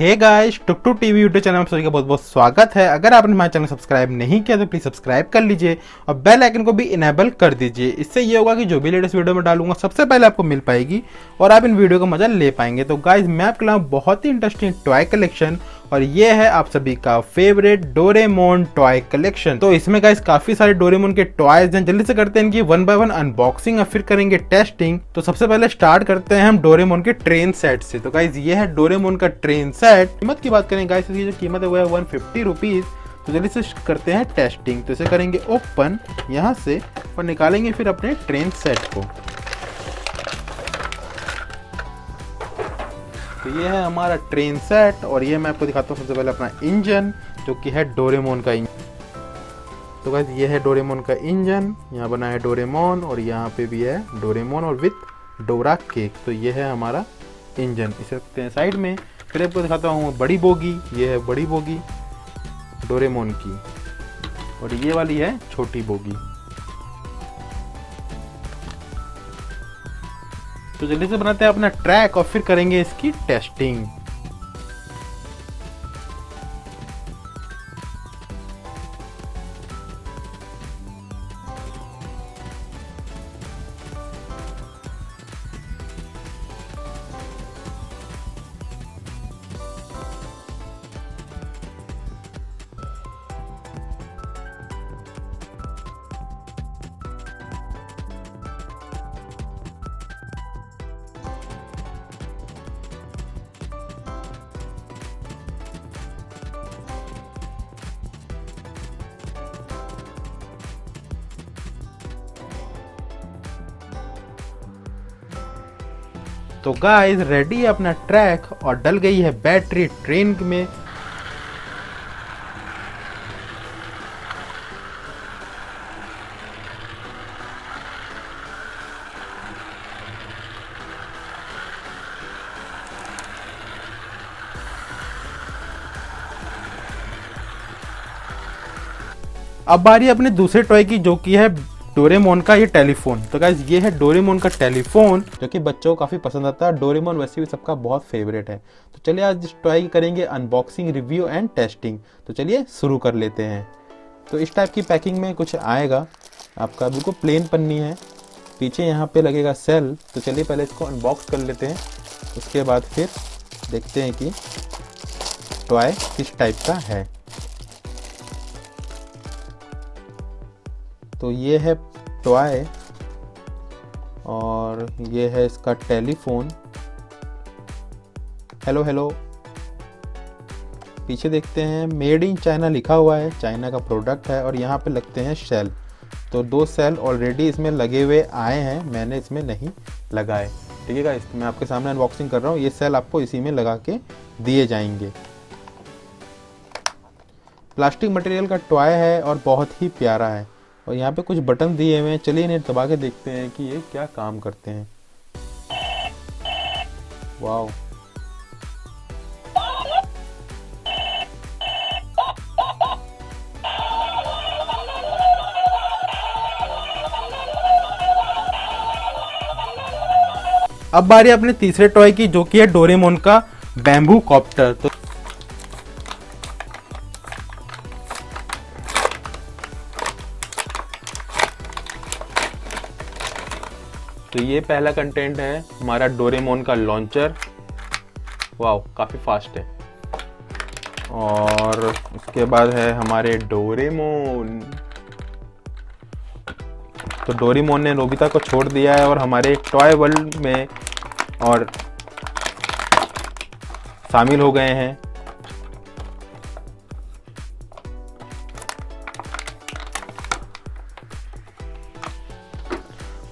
Hey guys, टुक टुक TV YouTube channel में सभी का बहुत बहुत स्वागत है। अगर आपने हमारे चैनल सब्सक्राइब नहीं किया तो प्लीज सब्सक्राइब कर लीजिए और बेल आइकन को भी इनेबल कर दीजिए। इससे ये होगा कि जो भी लेटेस्ट वीडियो में डालूंगा सबसे पहले आपको मिल पाएगी और आप इन वीडियो का मजा ले पाएंगे। तो गाइस, मैं आपके लिए बहुत ही इंटरेस्टिंग टॉय कलेक्शन और ये है आप सभी का फेवरेट डोरेमोन टॉय कलेक्शन। तो इसमें गाइस काफी सारे डोरेमोन के टॉयज हैं। जल्दी से करते हैं इनकी वन बाय वन अनबॉक्सिंग और फिर करेंगे टेस्टिंग। तो सबसे पहले स्टार्ट करते हैं हम डोरेमोन के ट्रेन सेट से। तो गाइस, ये है डोरेमोन का ट्रेन सेट। कीमत की बात करें गाइस, इसकी जो कीमत है वो है 150 रुपीज। तो जल्दी से करते हैं टेस्टिंग। तो इसे करेंगे ओपन यहाँ से और निकालेंगे फिर अपने ट्रेन सेट को। तो ये है हमारा ट्रेन सेट और ये मैं आपको दिखाता हूँ सबसे पहले अपना इंजन, जो कि है डोरेमोन का इंजन। तो गाइस, ये है डोरेमोन का इंजन। यहाँ बना है डोरेमोन और यहाँ पे भी है डोरेमोन और विथ डोरा केक। तो ये है हमारा इंजन। इसे रखते हैं साइड में। फिर आपको दिखाता हूँ बड़ी बोगी। ये है बड़ी बोगी डोरेमोन की और ये वाली है छोटी बोगी। तो जल्दी से बनाते हैं अपना ट्रैक और फिर करेंगे इसकी टेस्टिंग। तो गाइस, रेडी है अपना ट्रैक और डल गई है बैटरी ट्रेन में। अब बारी अपने दूसरे टॉय की, जो कि है डोरेमोन का ये टेलीफोन। तो गाइस, ये है डोरेमोन का टेलीफोन, जो कि बच्चों को काफी पसंद आता है। डोरेमोन वैसे भी सबका बहुत फेवरेट है। तो चलिए आज इस टॉय की करेंगे अनबॉक्सिंग, रिव्यू एंड टेस्टिंग। तो चलिए शुरू कर लेते हैं। तो इस टाइप की पैकिंग में कुछ आएगा आपका, बिल्कुल प्लेन पन्नी है। पीछे यहाँ पे लगेगा सेल। तो चलिए पहले इसको अनबॉक्स कर लेते हैं, उसके बाद फिर देखते हैं कि टॉय किस टाइप का है। तो ये है टॉय और ये है इसका टेलीफोन। Hello hello. पीछे देखते हैं मेड इन चाइना लिखा हुआ है, चाइना का प्रोडक्ट है। और यहाँ पे लगते हैं सेल। तो 2 सेल ऑलरेडी इसमें लगे हुए आए हैं, मैंने इसमें नहीं लगाए। ठीक है गाइस, मैं आपके सामने अनबॉक्सिंग कर रहा हूँ। ये सेल आपको इसी में लगा के दिए जाएंगे। प्लास्टिक मटेरियल का टॉय है और बहुत ही प्यारा है। और यहाँ पे कुछ बटन दिए हुए हैं, चलिए इन्हें दबा के देखते हैं कि ये क्या काम करते हैं। वाओ, अब बारी अपने तीसरे टॉय की, जो कि है डोरेमोन का बैम्बू कॉप्टर। तो ये पहला कंटेंट है हमारा डोरेमोन का लॉन्चर। वाओ, काफ़ी फास्ट है। और उसके बाद है हमारे डोरेमोन। तो डोरेमोन ने नोबिता को छोड़ दिया है और हमारे टॉय वर्ल्ड में और शामिल हो गए हैं।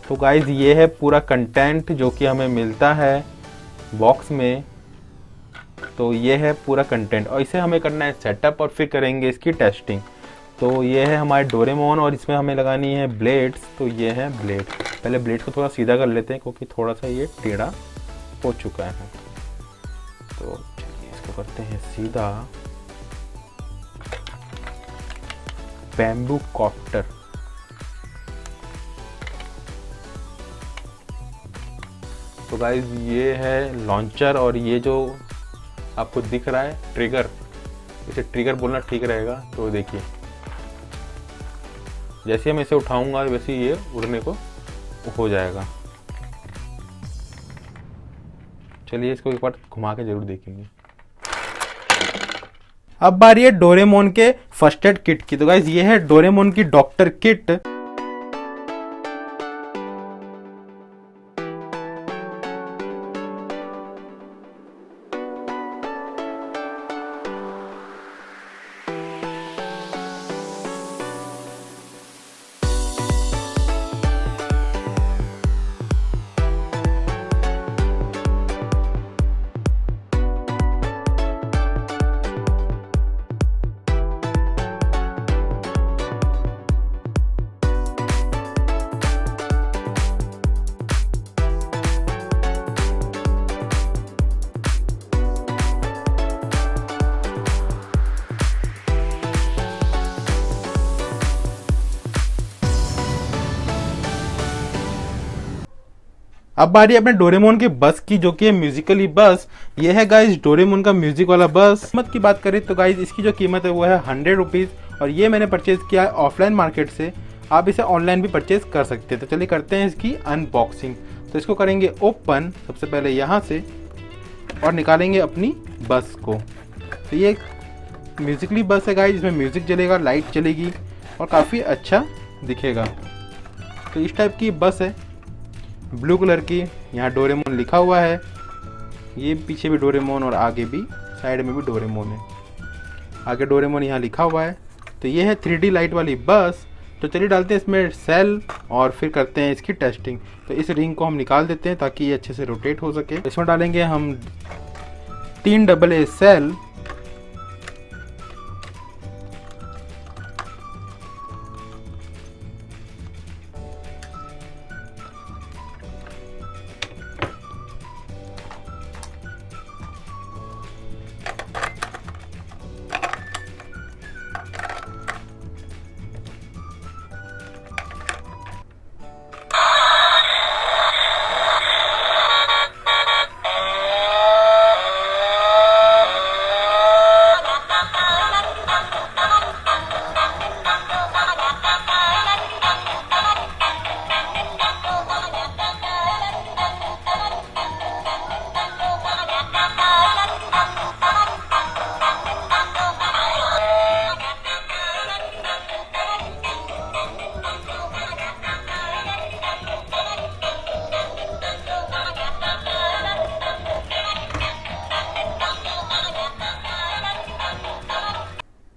तो गाइज, ये है पूरा कंटेंट जो कि हमें मिलता है बॉक्स में। तो ये है पूरा कंटेंट और इसे हमें करना है सेटअप और फिर करेंगे इसकी टेस्टिंग। तो ये है हमारे डोरेमोन और इसमें हमें लगानी है ब्लेड्स। तो ये है ब्लेड। पहले ब्लेड को थोड़ा सीधा कर लेते हैं क्योंकि थोड़ा सा ये टेढ़ा हो चुका है। तो चलिए इसको करते हैं सीधा। Bamboo copter. तो गाइज ये है लॉन्चर और ये जो आपको दिख रहा है ट्रिगर, इसे ट्रिगर बोलना ठीक रहेगा। तो देखिए जैसे मैं इसे उठाऊंगा वैसे ये उड़ने को हो जाएगा। चलिए इसको एक बार घुमा के जरूर देखेंगे। अब बारी है डोरेमोन के फर्स्ट एड किट की। तो गाइस ये है डोरेमोन की डॉक्टर किट। अब बारी अपने डोरेमोन के बस की, जो कि है म्यूजिकली बस। ये है गाइज डोरेमोन का म्यूजिक वाला बस। कीमत की बात करें तो गाइज इसकी जो कीमत है वो है 100 रुपीज़, और ये मैंने परचेज किया है ऑफलाइन मार्केट से। आप इसे ऑनलाइन भी परचेज कर सकते हैं। तो चलिए करते हैं इसकी अनबॉक्सिंग। तो इसको करेंगे ओपन सबसे पहले यहाँ से, और निकालेंगे अपनी बस को। तो ये म्यूजिकली बस है गाइज, इसमें म्यूजिक चलेगा, लाइट चलेगी और काफ़ी अच्छा दिखेगा। तो इस टाइप की बस है, ब्लू कलर की। यहाँ डोरेमोन लिखा हुआ है, ये पीछे भी डोरेमोन और आगे भी साइड में भी डोरेमोन है। आगे डोरेमोन यहाँ लिखा हुआ है। तो ये है 3D लाइट वाली बस। तो चलिए डालते हैं इसमें सेल और फिर करते हैं इसकी टेस्टिंग। तो इस रिंग को हम निकाल देते हैं ताकि ये अच्छे से रोटेट हो सके। इसमें डालेंगे हम 3 AA सेल।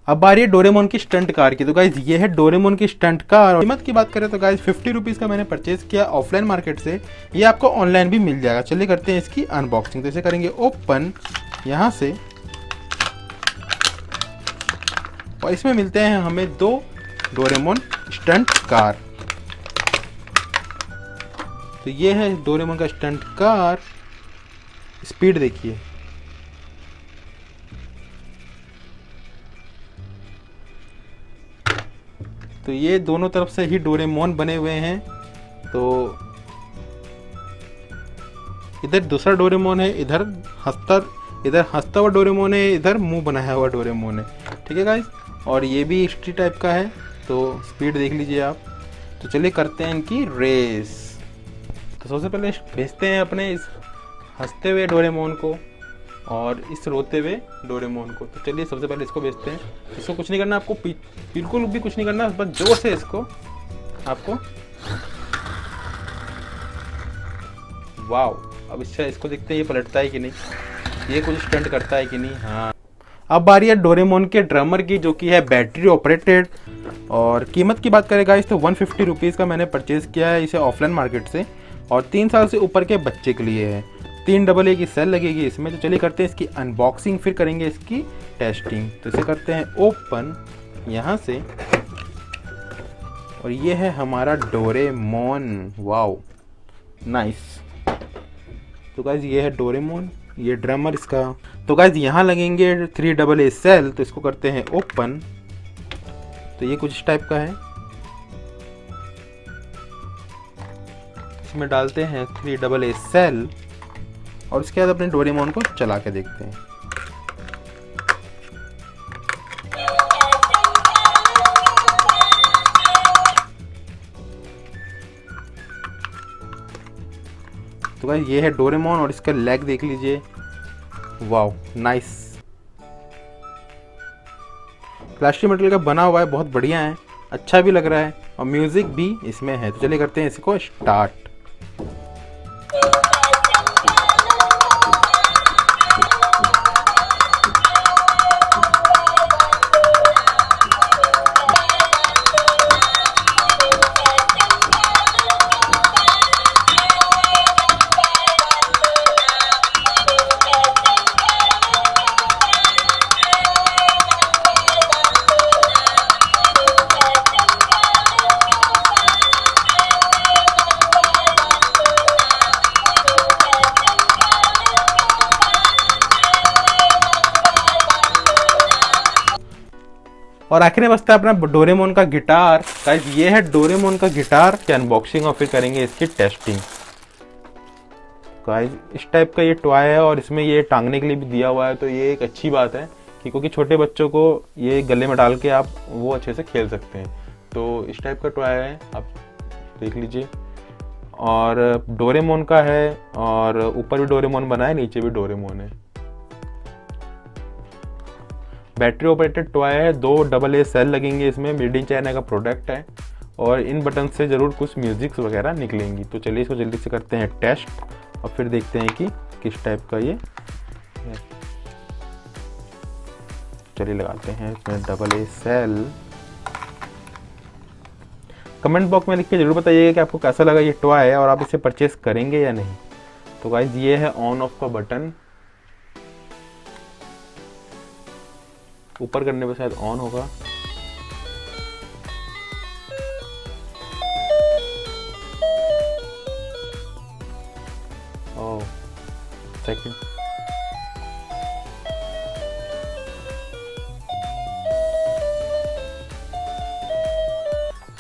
अब बारी है डोरेमोन की स्टंट कार की। तो गाइज ये है डोरेमोन की स्टंट कार। और कीमत की बात करें तो गाइज 50 रुपीज़ का मैंने परचेज किया ऑफलाइन मार्केट से। ये आपको ऑनलाइन भी मिल जाएगा। चलिए करते हैं इसकी अनबॉक्सिंग। तो इसे करेंगे ओपन यहाँ से, और इसमें मिलते हैं हमें 2 डोरेमोन स्टंट कार। तो ये है डोरेमोन का स्टंट कार। स्पीड देखिए, तो ये दोनों तरफ से ही डोरेमोन बने हुए हैं। तो इधर दूसरा डोरेमोन है, इधर हंसता हुआ डोरेमोन है, इधर मुंह बनाया हुआ डोरेमोन है। ठीक है गाइस, और ये भी स्ट्री टाइप का है। तो स्पीड देख लीजिए आप। तो चलिए करते हैं इनकी रेस। तो सबसे पहले भेजते हैं अपने इस हंसते हुए डोरेमोन को और इस रोते हुए डोरेमोन को। तो चलिए सबसे पहले इसको भेजते हैं। इसको कुछ नहीं करना आपको, बिल्कुल भी कुछ नहीं करना, बस जोर से इसको आपको। वाओ, अब इसको देखते हैं ये पलटता है कि नहीं, ये कुछ स्टंट करता है कि नहीं। हाँ, अब बारी है डोरेमोन के ड्रमर की, जो कि है बैटरी ऑपरेटेड। और कीमत की बात करें गाइस तो 150 रुपीज़ का मैंने परचेज़ किया है इसे ऑफलाइन मार्केट से। और 3 साल से ऊपर के बच्चे के लिए है। 3 AA की सेल लगेगी इसमें। तो चलिए करते हैं इसकी अनबॉक्सिंग, फिर करेंगे इसकी टेस्टिंग। तो इसे करते हैं ओपन यहाँ से, और ये है हमारा डोरेमोन। Wow nice. तो गाइज ये है डोरेमोन, ये ड्रमर इसका। तो गाइज यहाँ लगेंगे 3 AA सेल। तो इसको करते हैं ओपन। तो ये कुछ इस टाइप का है। इसमें डालते हैं 3 AA सेल, और उसके बाद अपने डोरेमोन को चला के देखते हैं। तो गाइस ये है डोरेमोन और इसका लेग देख लीजिए, वाओ नाइस। प्लास्टिक मटेरियल का बना हुआ है, बहुत बढ़िया है, अच्छा भी लग रहा है और म्यूजिक भी इसमें है। तो चलिए करते हैं इसको स्टार्ट। और आखिर में बचता है अपना डोरेमोन का गिटार। गाइस ये है डोरेमोन का गिटार की अनबॉक्सिंग और फिर करेंगे इसकी टेस्टिंग। गाइस इस टाइप का ये टॉय है और इसमें ये टांगने के लिए भी दिया हुआ है, तो ये एक अच्छी बात है कि क्योंकि छोटे बच्चों को ये गले में डाल के आप वो अच्छे से खेल सकते हैं। तो इस टाइप का टॉय है, आप देख लीजिए। और डोरेमोन का है और ऊपर भी डोरेमोन बना है, नीचे भी डोरेमोन है। बैटरी ऑपरेटेड टॉय है, 2 AA सेल लगेंगे इसमें, मेड इन चाइना का प्रोडक्ट है और इन बटन से ज़रूर कुछ म्यूजिक्स वगैरह निकलेंगी। तो चलिए इसको जल्दी से करते हैं टेस्ट और फिर देखते हैं कि किस टाइप का ये है। चलिए लगाते हैं इसमें AA सेल। कमेंट बॉक्स में लिख के जरूर बताइएगा कि आपको कैसा लगा ये टॉय है और आप इसे परचेस करेंगे या नहीं। तो गाइस ये है ऑन ऑफ का बटन, ऊपर करने पे शायद ऑन होगा। ओह सेकंड।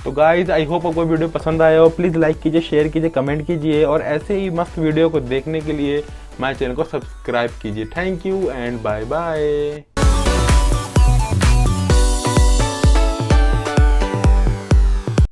तो गाइज आई होप आपको वीडियो पसंद आया हो। प्लीज़ लाइक कीजिए, शेयर कीजिए, कमेंट कीजिए और ऐसे ही मस्त वीडियो को देखने के लिए हमारे चैनल को सब्सक्राइब कीजिए। Thank you and bye bye.